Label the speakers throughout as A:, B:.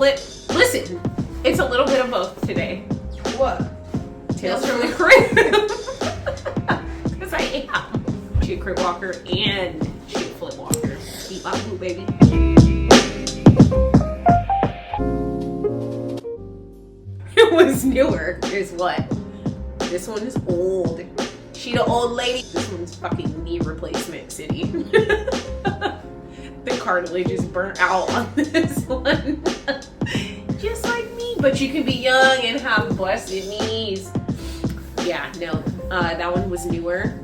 A: Flip. Listen, it's a little bit of both today.
B: What?
A: Tales from the crib. Because I am. She a crib walker and she a flip walker. Keep my boo, baby. It was newer, is what. This one is old. She the old lady. This one's fucking knee replacement city. The cartilage is burnt out on this one. Just like me. But you can be young and have busted knees. Yeah, no. That one was newer.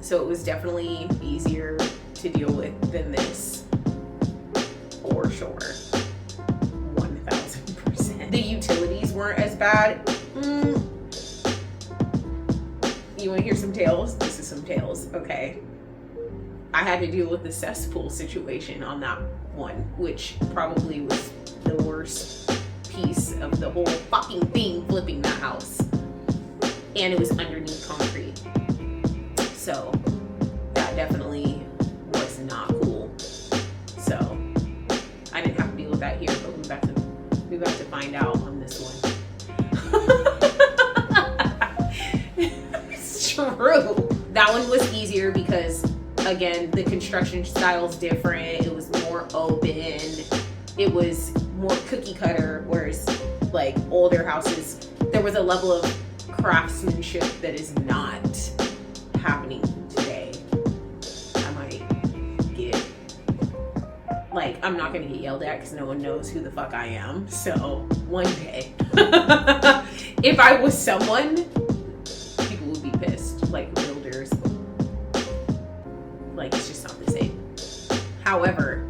A: So it was definitely easier to deal with than this. For sure. 1000%. The utilities weren't as bad. You want to hear some tales? This is some tales, okay? I had to deal with the cesspool situation on that one, which probably was the worst piece of the whole fucking thing flipping that house. And it was underneath concrete. So that definitely was not cool. So I didn't have to deal with that here, but we got to find out on this one. True. That one was easier because, again, the construction style is different. It was more open. It was more cookie cutter, whereas like older houses, there was a level of craftsmanship that is not happening today. I might get, like, I'm not going to get yelled at because no one knows who the fuck I am. So one day, if I was someone, pissed, like builders. Like, it's just not the same. However,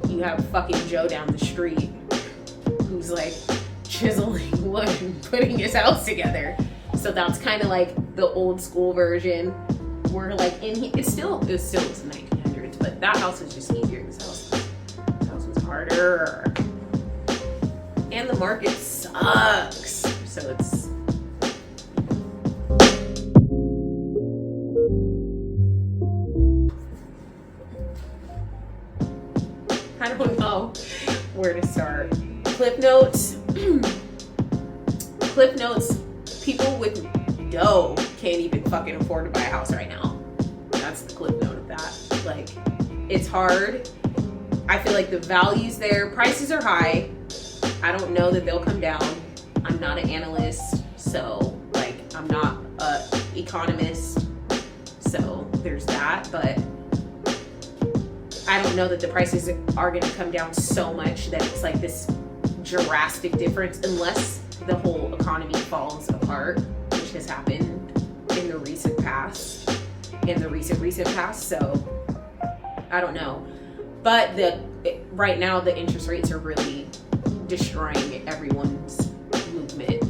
A: you have fucking Joe down the street who's like chiseling wood and putting his house together. So that's kind of like the old school version. We're like it still was 1900s, but that house was just easier. This house was harder. And the market sucks. So it's I don't know where to start. Clip notes. Clip notes. People with dough can't even fucking afford to buy a house right now. That's the clip note of that. Like, it's hard. I feel like the value's there. Prices are high. I don't know that they'll come down. I'm not an analyst, so like I'm not an economist. So there's that, but I don't know that the prices are going to come down so much that it's like this drastic difference unless the whole economy falls apart, which has happened in the recent past. So I don't know. But right now the interest rates are really destroying everyone's movement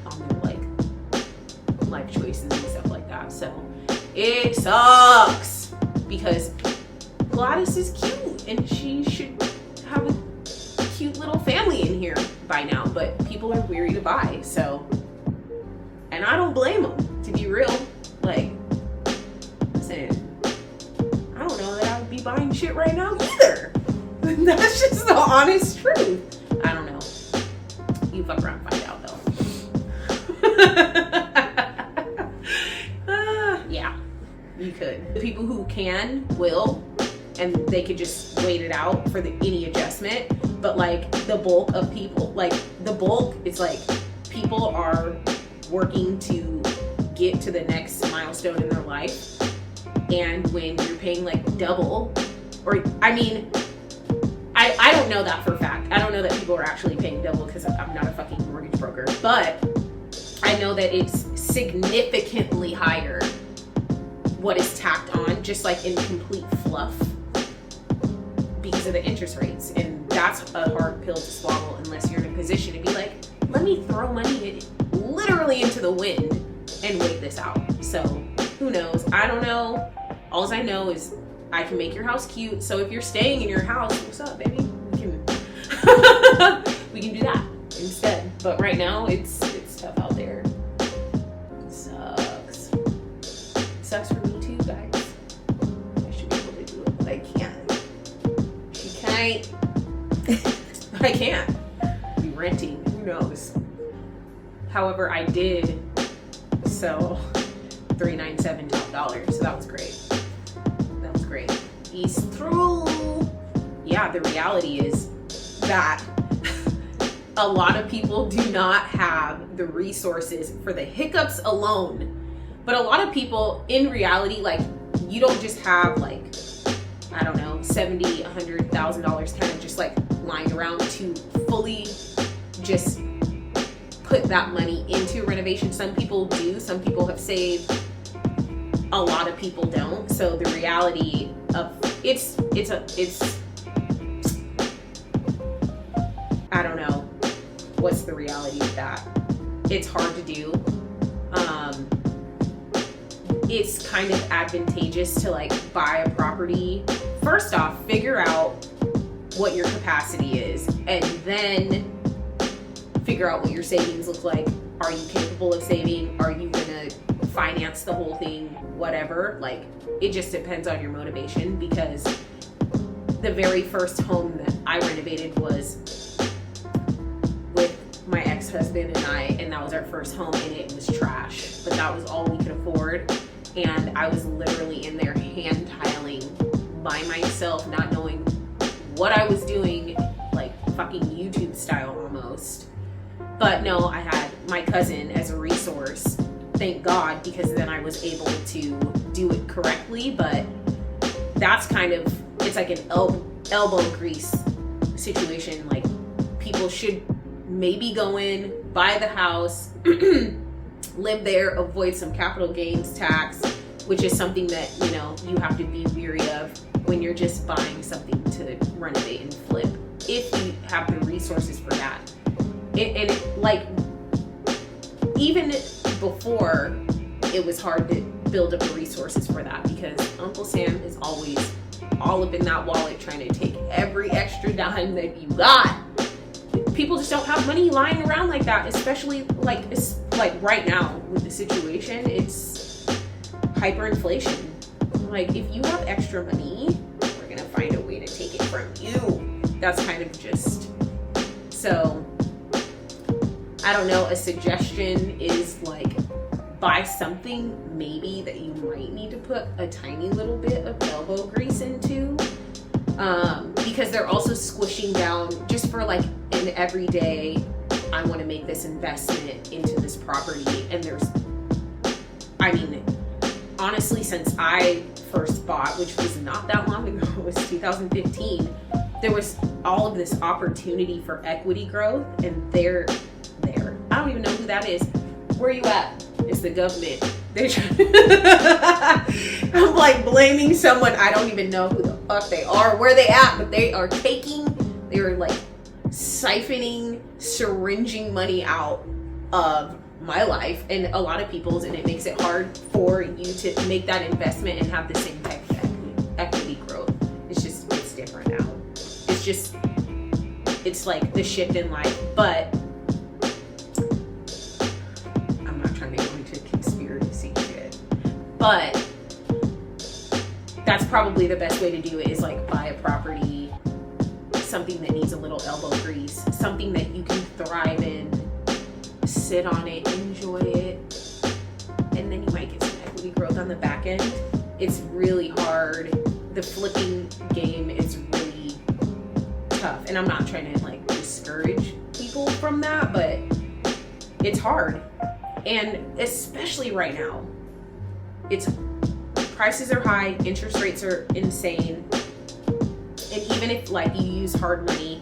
A: on their like life choices and stuff like that. So it sucks because Gladys is cute and she should have a cute little family in here by now, but people are weary to buy, so, and I don't blame them, to be real. Like, listen, I don't know that I would be buying shit right now either. That's just the honest truth. I don't know. You fuck around and find out though. Yeah, you could. The people who can will. And they could just wait it out for any adjustment. But like the bulk of people, it's like people are working to get to the next milestone in their life. And when you're paying like double, or I mean, I don't know that for a fact. I don't know that people are actually paying double because I'm not a fucking mortgage broker. But I know that it's significantly higher what is tacked on, just like in complete fluff. Because of the interest rates, and that's a hard pill to swallow unless you're in a position to be like, let me throw money literally into the wind and wait this out. So who knows? I don't know. All I know is I can make your house cute. So if you're staying in your house, what's up, baby? We can we can do that instead. But right now it's tough out there. It sucks. It sucks for me too, guys. I should be able to do it, but I can't. She can't. I can't be renting. Who knows? However, I did sell 397 top dollar, so that was great. That was great. Ease through. Yeah, the reality is that a lot of people do not have the resources for the hiccups alone. But a lot of people, in reality, like, you don't just have, like, I don't know, $70,000, $100,000 kind of just like lying around to fully just put that money into renovation. Some people do. Some people have saved. A lot of people don't. So the reality of it's I don't know what's the reality of that. It's hard to do. It's kind of advantageous to like buy a property. First off, figure out what your capacity is, and then figure out what your savings look like. Are you capable of saving? Are you gonna finance the whole thing? Whatever. Like, it just depends on your motivation, because the very first home that I renovated was with my ex-husband and I, and that was our first home, and it was trash, but that was all we could afford. And I was literally in there hand tiling by myself, not knowing what I was doing, like fucking YouTube style almost. But no, I had my cousin as a resource, thank God, because then I was able to do it correctly. But that's kind of, it's like an elbow grease situation. Like, people should maybe go in, buy the house, live there, avoid some capital gains tax, which is something that, you know, you have to be weary of when you're just buying something to renovate and flip, if you have the resources for that. Like, even before, it was hard to build up the resources for that, because Uncle Sam is always all up in that wallet trying to take every extra dime that you got. People just don't have money lying around like that, especially like right now with the situation. It's hyperinflation. Like, if you have extra money, we're gonna find a way to take it from you. That's kind of just, so I don't know. A suggestion is like, buy something maybe that you might need to put a tiny little bit of elbow grease into, because they're also squishing down just for like an everyday, I want to make this investment into this property. And there's, I mean, honestly, since I first bought, which was not that long ago, it was 2015, there was all of this opportunity for equity growth, and they're there. I don't even know who that is. Where are you at? It's the government. I'm like blaming someone. I don't even know who the fuck they are, where they at, but they are like siphoning, syringing money out of my life and a lot of people's, and it makes it hard for you to make that investment and have the same type of equity growth. It's different now. It's like the shift in life. But I'm not trying to go into conspiracy shit, but that's probably the best way to do it, is like buy a property, something that needs a little elbow grease, something that you can thrive in, sit on it, enjoy it, and then you might get some equity growth on the back end. It's really hard. The flipping game is really tough, and I'm not trying to like discourage people from that, but it's hard. And especially right now, prices are high, interest rates are insane. And even if like you use hard money,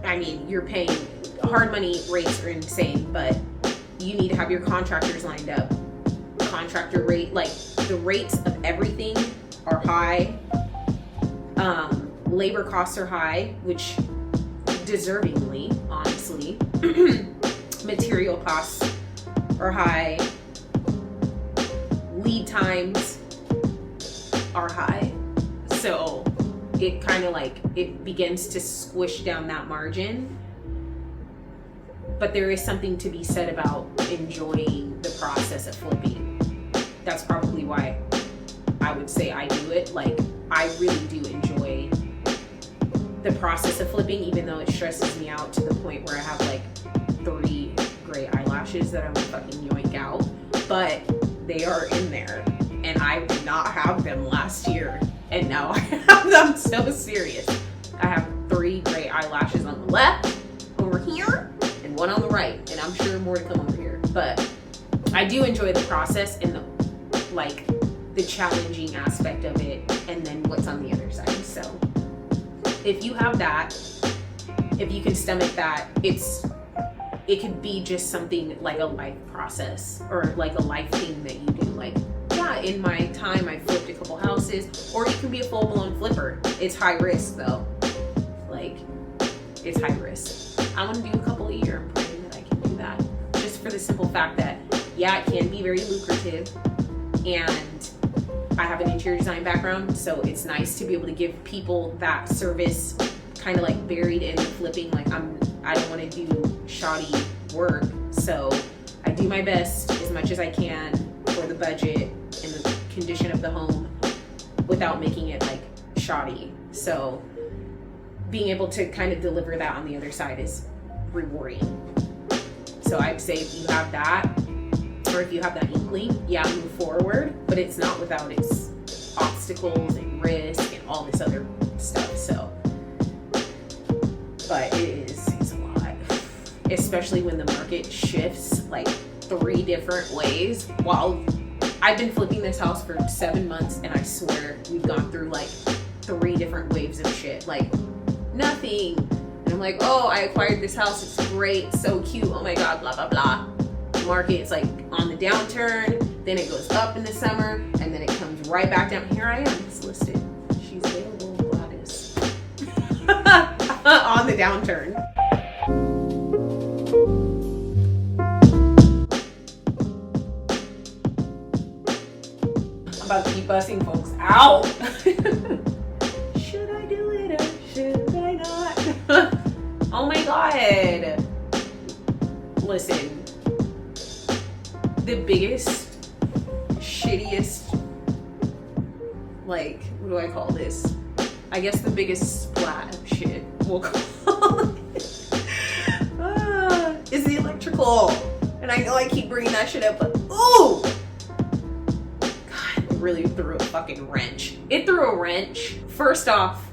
A: I mean, you're paying, hard money rates are insane, but you need to have your contractors lined up. Contractor rate, like the rates of everything are high. Labor costs are high, which deservingly, honestly. Material costs are high. Lead times are high. So it kind of like, it begins to squish down that margin. But there is something to be said about enjoying the process of flipping. That's probably why I would say I do it. Like, I really do enjoy the process of flipping, even though it stresses me out to the point where I have like 3 gray eyelashes that I'm fucking yoink out, but they are in there, and I did not have them last year, and now I have them. So serious. I have 3 gray eyelashes on the left, over here, and 1 on the right, and I'm sure more to come over here. But I do enjoy the process and the challenging aspect of it, and then what's on the other side. So if you have that, if you can stomach that, it could be just something like a life process, or like a life thing that you do. Like, yeah, in my time I flipped a couple houses, or you can be a full-blown flipper. It's high risk though. Like, it's high risk. I want to do a couple a year. I'm praying that I can do that, just for the simple fact that, yeah, it can be very lucrative, and I have an interior design background, so it's nice to be able to give people that service kind of like buried in the flipping. Like, I don't want to do shoddy work, so I do my best as much as I can for the budget and the condition of the home without making it like shoddy. So being able to kind of deliver that on the other side is rewarding. So I'd say if you have that, or if you have that inkling, yeah, move forward, but it's not without its obstacles and risk and all this other stuff. So, but it's a lot, especially when the market shifts like 3 different ways. While I've been flipping this house for 7 months, and I swear we've gone through like 3 different waves of shit, like nothing. And I'm like, oh, I acquired this house, it's great, so cute, oh my god, blah blah blah. Market's like on the downturn, then it goes up in the summer, and then it comes right back down. Here I am, it's listed. She's available, Gladys. On the downturn. I'm about to keep busting folks out. Should I do it or should I not? Oh my god. Listen. The biggest, shittiest, like, what do I call this? I guess the biggest splat of shit, we'll call it, is the electrical. And I know I keep bringing that shit up, but ooh! God, it really threw a fucking wrench. It threw a wrench. First off,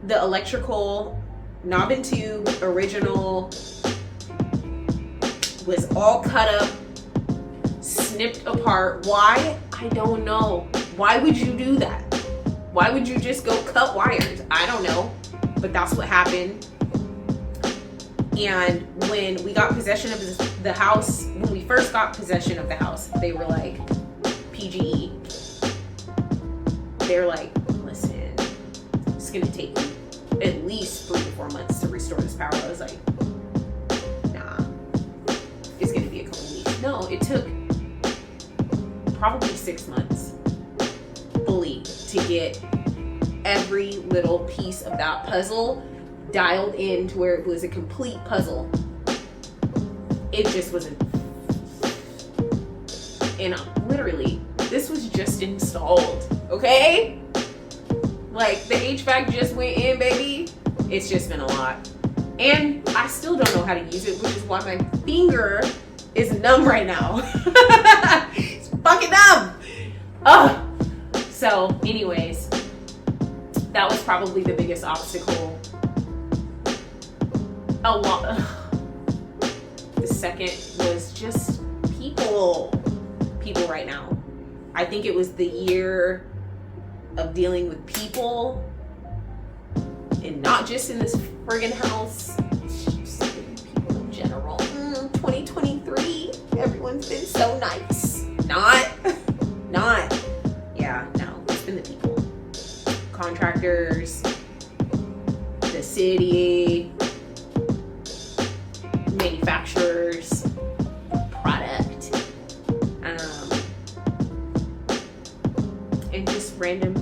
A: the electrical knob and tube original was all cut up, snipped apart. Why? I don't know. Why would you do that? Why would you just go cut wires? I don't know, but that's what happened. And when we got possession of the house, when we first got possession of the house, they were like, PGE. They're like, listen, it's gonna take you at least 3 to 4 months to restore this power. I was like, nah, it's gonna be a couple weeks. No, it took probably 6 months fully to get every little piece of that puzzle dialed in to where it was a complete puzzle. It just wasn't. And literally, this was just installed, okay? Like, the HVAC just went in, baby. It's just been a lot. And I still don't know how to use it, which is why my finger is numb right now. It's fucking numb. Ugh. So, anyways, that was probably the biggest obstacle. A lot. The second was just people right now. I think it was the year of dealing with people, and not just in this friggin' house, just people in general. 2023, everyone's been so nice. Not. Yeah, no, it's been the people. Contractors, the city, manufacturers, product, and just random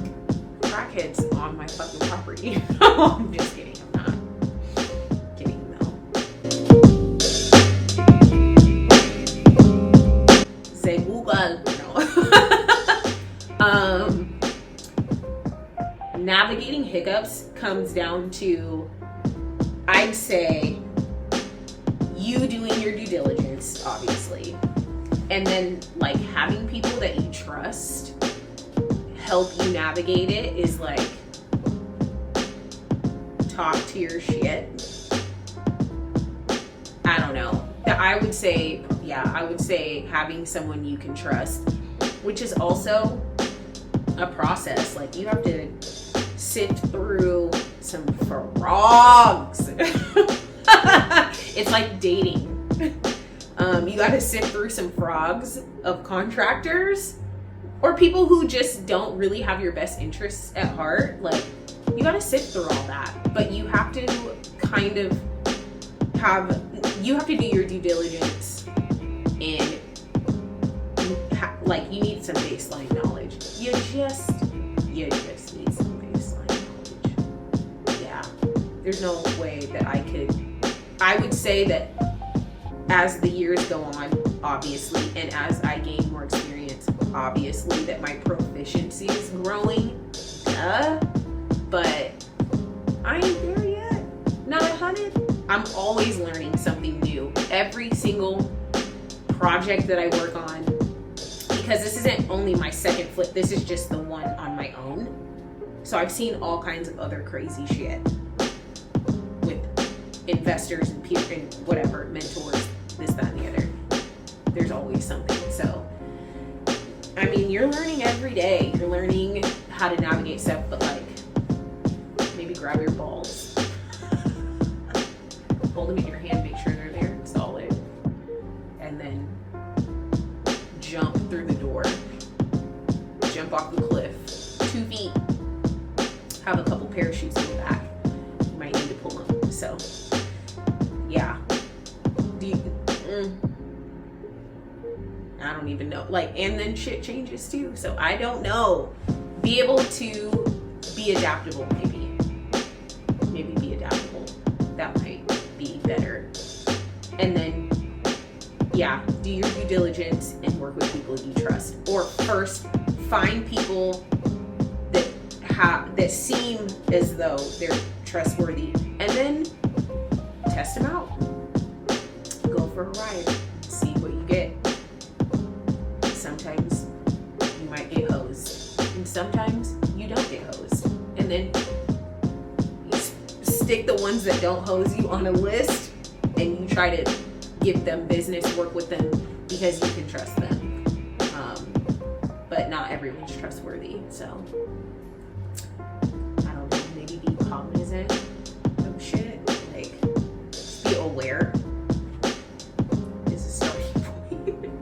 A: crackheads on my fucking property. I'm just kidding. I'm not kidding though. Say Google. No. navigating hiccups comes down to, I'd say, you doing your due diligence, obviously, and then like having people that you trust help you navigate it is like, talk to your shit. I don't know. I would say having someone you can trust, which is also a process. Like, you have to sift through some frogs. It's like dating. You got to sift through some frogs of contractors or people who just don't really have your best interests at heart. Like, you got to sift through all that, but you have to kind of you have to do your due diligence, and like, you need some baseline knowledge. You just need some baseline knowledge. Yeah, there's no way that I would say that as the years go on, obviously, and as I gain more experience, obviously, that my proficiency is growing, but I ain't there yet. Not 100. I'm always learning something new. Every single project that I work on, because this isn't only my second flip, this is just the one on my own. So I've seen all kinds of other crazy shit with investors and peer and whatever, mentors, this, that, and the other. There's always something. So, I mean, you're learning every day. You're learning how to navigate stuff, but like, maybe grab your balls. Hold them in your hand, make sure they're there, solid, and then jump through the door, jump off the cliff, 2 feet, have a couple parachutes in the back, you might need to pull them. So yeah, I don't even know, like, and then shit changes too, so I don't know. Be able to be adaptable, maybe be adaptable, that might be better. And then, yeah, do your due diligence and work with people you trust. Or first, find people that seem as though they're trustworthy, and then test them out. Go for a ride, see what you get. Sometimes you might get hosed, and sometimes you don't get hosed. And then stick the ones that don't hose you on a list, and you try to give them business, work with them because you can trust them. But not everyone's trustworthy, so I don't know, maybe be cognizant of shit, like, be aware is a starting point.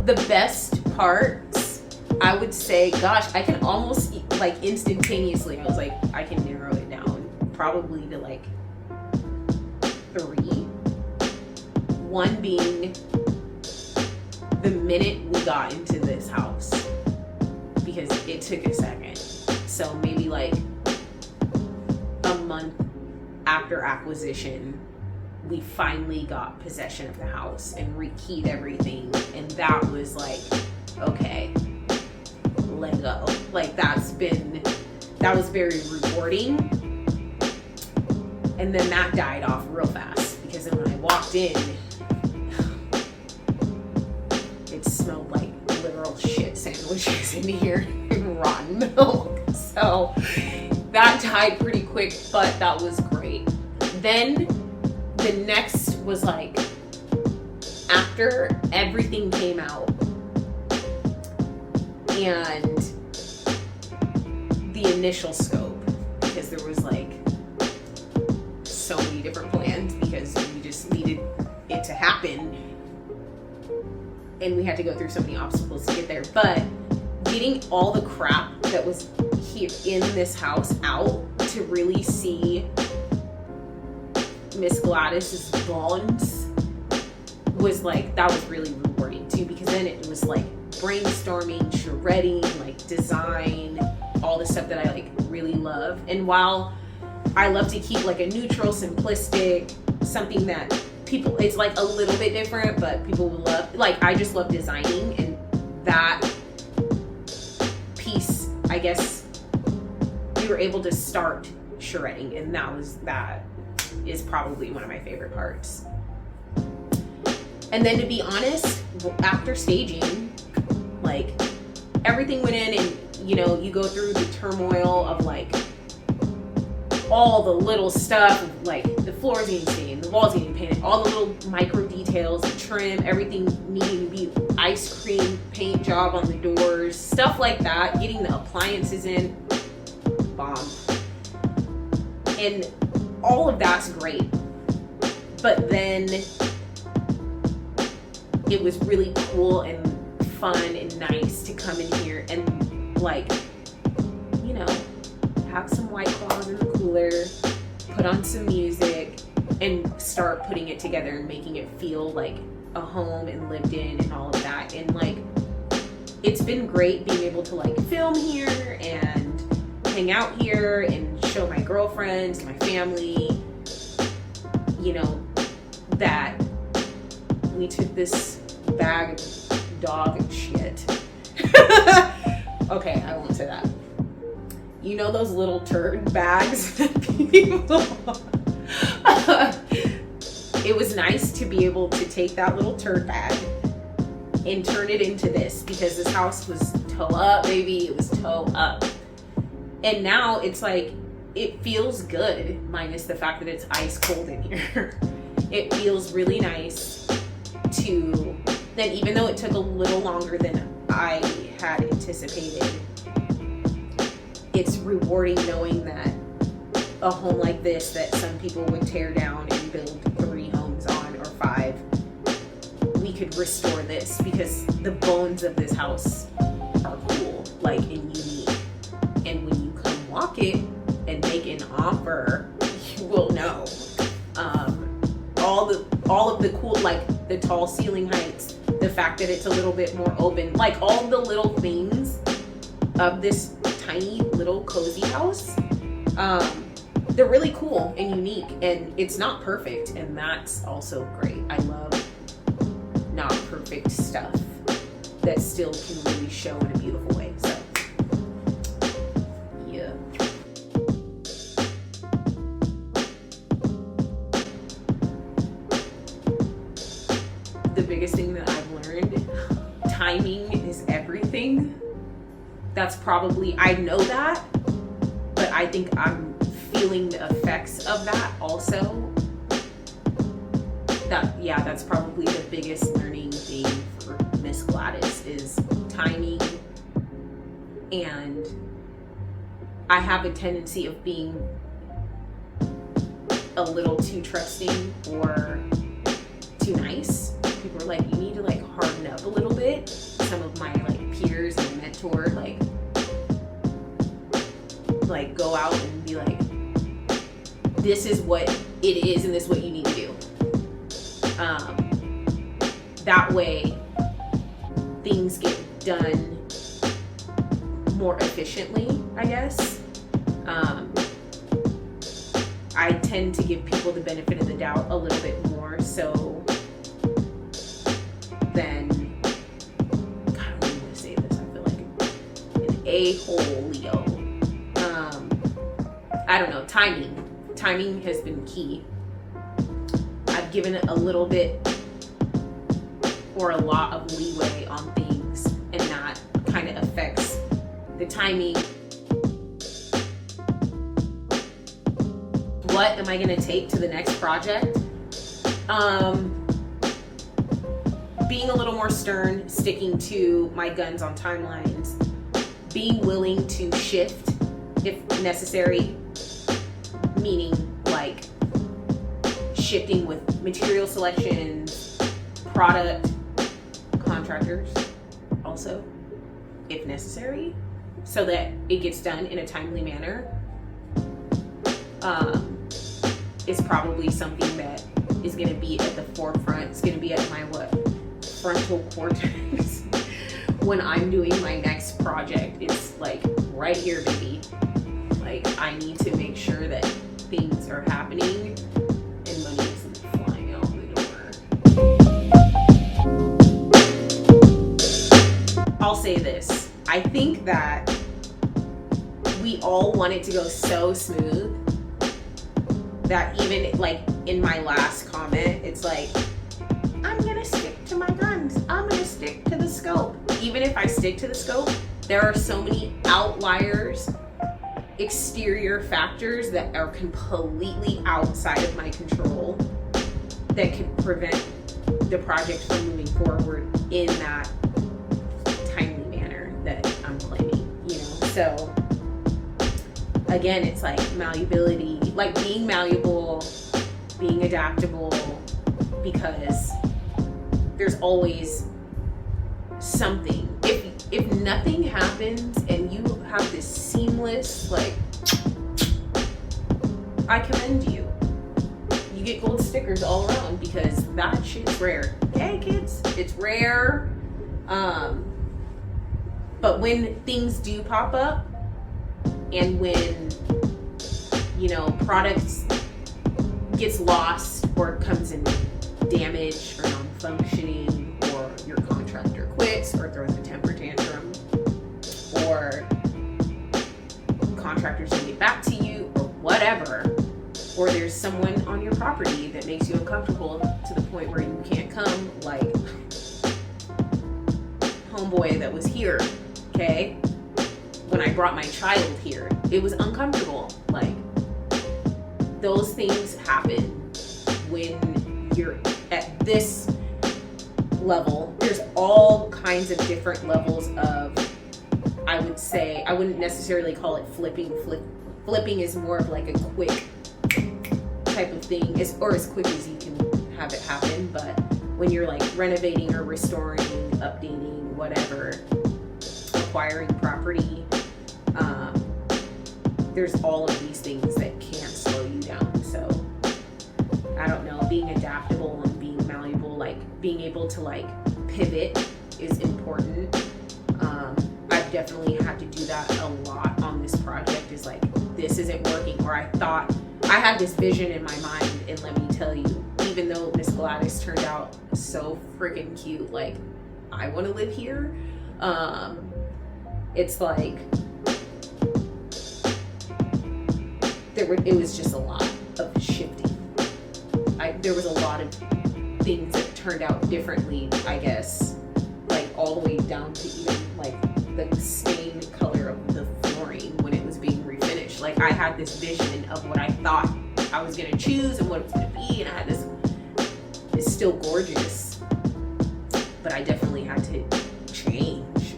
A: The best parts, I would say, gosh, I can almost, like, instantaneously, I was like, I can narrow it down probably to like 3. One being the minute we got into this house, because it took a second. So maybe like a month after acquisition, we finally got possession of the house and rekeyed everything, and that was like, okay, let go. Like, that was very rewarding. And then that died off real fast, because then when I walked in, it smelled like literal shit sandwiches in here and rotten milk. So that died pretty quick, but that was great. Then the next was like, after everything came out and the initial scope, because there was like so many different plans, because we just needed it to happen and we had to go through so many obstacles to get there. But getting all the crap that was here in this house out to really see Miss Gladys's bones was like, that was really rewarding too, because then it was like brainstorming, shredding, like design, all the stuff that I like really love. And while I love to keep like a neutral, simplistic, something that people, it's like a little bit different, but people will love, like, I just love designing, and that piece, I guess, we were able to start shredding, and that is probably one of my favorite parts. And then, to be honest, after staging, like, everything went in, and you go through the turmoil of like all the little stuff, like the floors getting stained, the walls getting painted, all the little micro details, the trim, everything needing to be ice cream paint job on the doors, stuff like that, getting the appliances in, bomb. And all of that's great. But then it was really cool and fun and nice to come in here and, like, have some White Claws in the cooler, put on some music, and start putting it together and making it feel like a home and lived in and all of that. And, like, it's been great being able to, like, film here and hang out here and show my girlfriends, my family, that we took this bag of dog shit. Okay, I won't say that. Those little turd bags that people... It was nice to be able to take that little turd bag and turn it into this, because this house was toe up, baby. It was toe up. And now it's like, it feels good, minus the fact that it's ice cold in here. It feels really nice to... Then, even though it took a little longer than I had anticipated, it's rewarding knowing that a home like this, that some people would tear down and build 3 homes on, or 5, we could restore this, because the bones of this house are cool, like, and unique. And when you come walk it and make an offer, you will know. All of the cool, like the tall ceiling heights, the fact that it's a little bit more open, like all the little things of this tiny little cozy house, they're really cool and unique, and it's not perfect, and that's also great. I love not perfect stuff that still can really show in a beautiful way. So yeah. The biggest thing that I've learned, timing is everything. That's probably, I know that, but I think I'm feeling the effects of that also. That's probably the biggest learning thing for Miss Gladys is timing. And I have a tendency of being a little too trusting or too nice. People are like, you need to, like, harden up a little bit. Some of my, like, peers and mentor, like go out and be like, this is what it is and this is what you need to do. That way things get done more efficiently, I guess. I tend to give people the benefit of the doubt a little bit more so than, God, I don't even want to say this, I feel like an a-hole Leo. I don't know, timing has been key. I've given it a little bit or a lot of leeway on things, and that kind of affects the timing. What am I going to take to the next project? Being a little more stern, sticking to my guns on timelines, being willing to shift if necessary, meaning like shifting with material selections, product, contractors also, if necessary, so that it gets done in a timely manner. Is probably something that is going to be at the forefront. It's going to be at my frontal cortex when I'm doing my next project. It's like right here, baby. Like, I need to make sure that things are happening and money isn't flying out the door. I'll say this. I think that we all want it to go so smooth that even like in my last comment, it's like, I'm gonna stick to my guns. I'm gonna stick to the scope. Even if I stick to the scope, there are so many outliers, exterior factors that are completely outside of my control that could prevent the project from moving forward in that timely manner that I'm claiming, you know? So again, it's like malleability, like being malleable, being adaptable, because there's always something. If nothing happens and you have this seamless, like, I commend you. You get gold stickers all around because that shit's rare. Okay, kids, it's rare. But when things do pop up, and when, you know, products gets lost or comes in damaged or non-functioning, or your contractor quits or throws a temper tantrum, or contractors don't get back to you or whatever, or there's someone on your property that makes you uncomfortable to the point where you can't come, like homeboy that was here, okay? When I brought my child here, it was uncomfortable. Like, those things happen when you're at this level. There's all kinds of different levels of, I would say, I wouldn't necessarily call it flipping. Flipping is more of like a quick type of thing, or as quick as you can have it happen. But when you're like renovating or restoring, updating, whatever, acquiring property, there's all of these things that can slow you down. So I don't know, being adaptable and being malleable, like being able to like pivot is important. I've definitely had to do that a lot on this project, is like, this isn't working, or I thought I had this vision in my mind, and let me tell you, even though Miss Gladys turned out so freaking cute, like, I want to live here, it's like it was just a lot of shifting. There was a lot of things that turned out differently, I guess, like all the way down to even like the stained color of the flooring when it was being refinished. Like, I had this vision of what I thought I was gonna choose and what it was gonna be, and I had this, it's still gorgeous, but I definitely had to change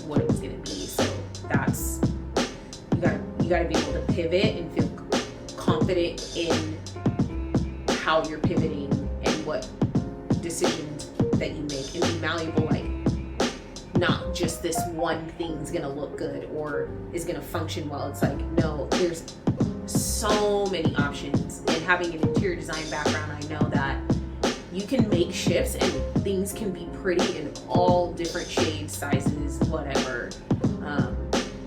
A: what it was gonna be. So that's, you gotta be able to pivot and feel confident in how you're pivoting and what decisions that you make, and be malleable, like not just this one thing's gonna look good or is gonna function well. It's like, no, there's so many options, and having an interior design background, I know that you can make shifts and things can be pretty in all different shades, sizes, whatever.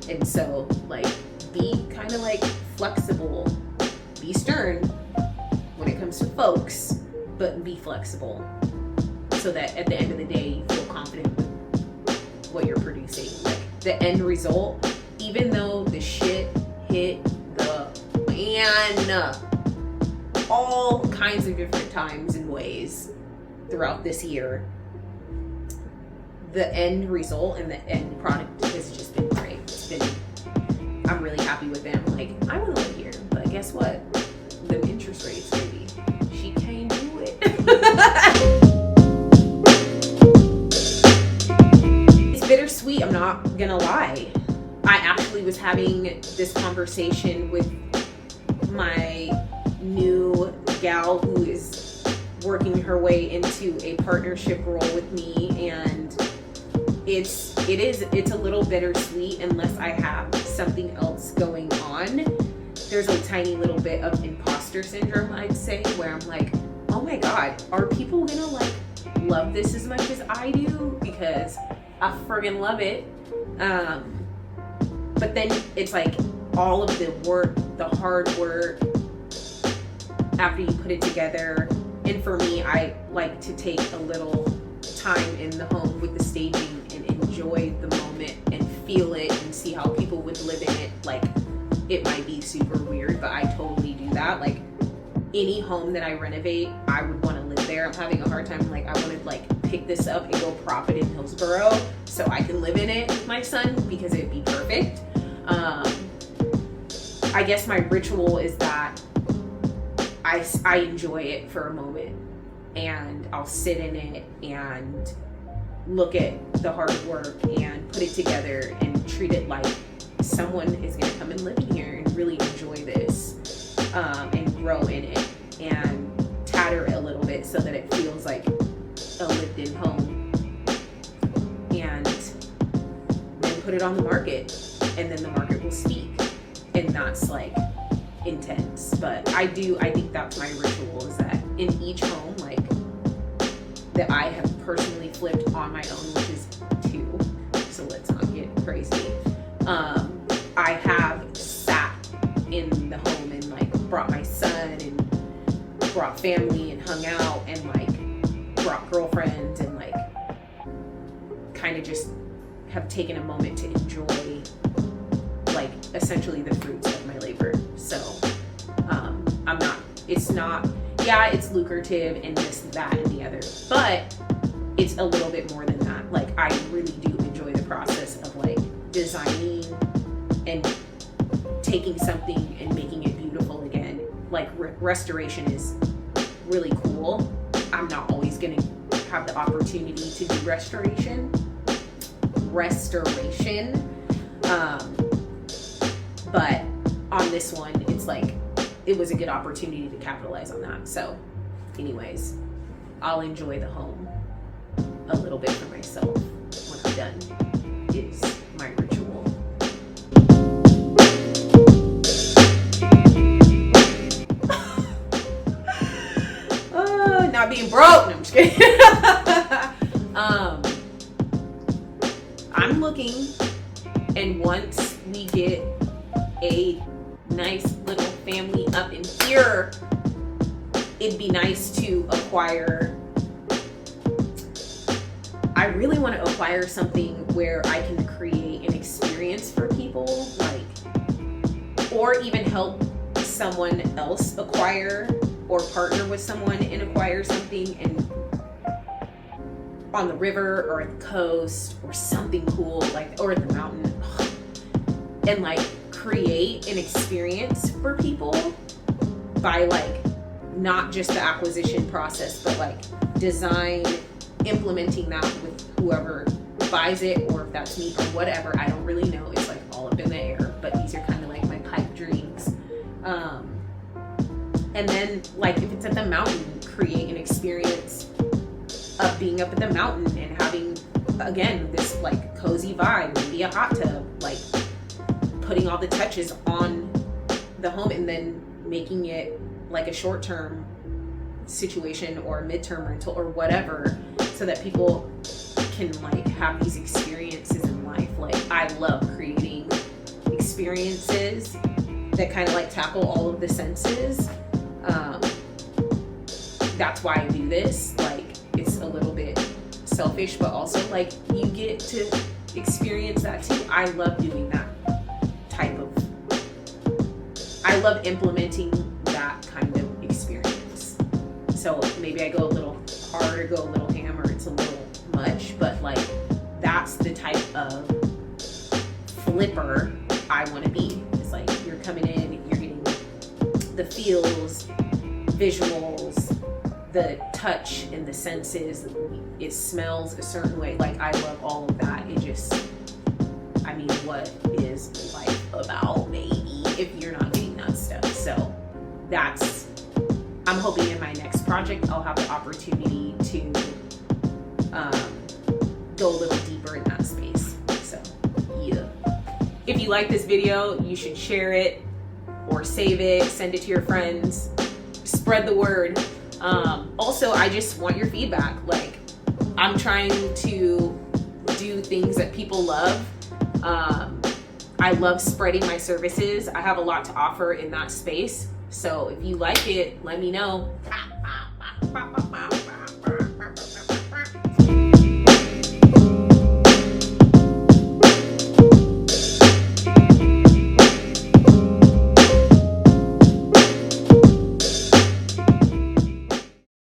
A: And so, like, be kind of like flexible, be stern when it comes to folks, but be flexible so that at the end of the day you feel confident with what you're producing. Like, the end result, even though the shit hit the fan all kinds of different times and ways throughout this year, the end result and the end product has just been great. I'm really happy with them. Like, I want to live here, but guess what? The interest rates, baby, she can't do it. It's bittersweet, I'm not gonna lie. I actually was having this conversation with my new gal who is working her way into a partnership role with me, and it's a little bittersweet unless I have something else going on. There's a tiny little bit of imposter syndrome, I'd say, where I'm like, oh my god, are people gonna like love this as much as I do? Because I friggin' love it. But then it's like all of the work, the hard work after you put it together. And for me, I like to take a little time in the home with the staging and enjoy the moment and feel it and see how people would live in it. Like, it might be super weird, but I totally do that. Like any home that I renovate, I would want to live there. I'm having a hard time, like I want to like pick this up and go prop it in Hillsboro so I can live in it with my son, because it'd be perfect. I guess my ritual is that I enjoy it for a moment, and I'll sit in it and look at the hard work and put it together and treat it like someone is going to come and live in here and really enjoy this, and grow in it and tatter it a little bit so that it feels like a lived-in home, and then put it on the market, and then the market will speak. And that's like intense, but I think that's my ritual, is that in each home, like that I have personally flipped on my own, which is 2, so let's not get crazy. I have sat in the home and like brought my son and brought family and hung out and like brought girlfriends and like kind of just have taken a moment to enjoy like essentially the fruits of my labor. So it's lucrative and this, that, and the other, but it's a little bit more than that. Like I really do enjoy the process of like designing and taking something and making it beautiful again. Like restoration is really cool. I'm not always gonna have the opportunity to do restoration, but on this one, it's like, it was a good opportunity to capitalize on that. So anyways, I'll enjoy the home a little bit for myself when I'm done, is my ritual. Not being broke, no, I'm just kidding. I'm looking, and once we get a nice little family up in here, it'd be nice to acquire, I really want to acquire something where I can create an experience for people, like, or even help someone else acquire or partner with someone and acquire something and on the river or at the coast or something cool, like, or at the mountain, and like create an experience for people by like not just the acquisition process, but like design, implementing that with whoever buys it, or if that's me or whatever, I don't really know. It's like all up in the air, but these are kind of like my pipe dreams. And then like if it's at the mountain, create an experience of being up at the mountain and having, again, this like cozy vibe, maybe a hot tub, like putting all the touches on the home, and then making it like a short-term situation or a midterm rental or whatever, so that people can like have these experiences in life. Like I love creating experiences that kind of like tackle all of the senses. That's why I do this. Like it's a little bit selfish, but also like you get to experience that too. I love doing that type of, I love implementing that kind of experience. So maybe I go a little hard or go a little hammer, it's a little much, but like that's the type of flipper I want to be. It's like you're coming in, you're getting the feels, visuals, the touch and the senses. It smells a certain way. Like I love all of that. It just, I mean, what is life about, baby, if you're not getting that stuff? So that's, I'm hoping in my next project I'll have the opportunity to go a little deeper in that space. So yeah, if you like this video, you should share it or save it, send it to your friends, spread the word. Also, I just want your feedback. Like I'm trying to do things that people love. I love spreading my services. I have a lot to offer in that space. So if you like it, let me know.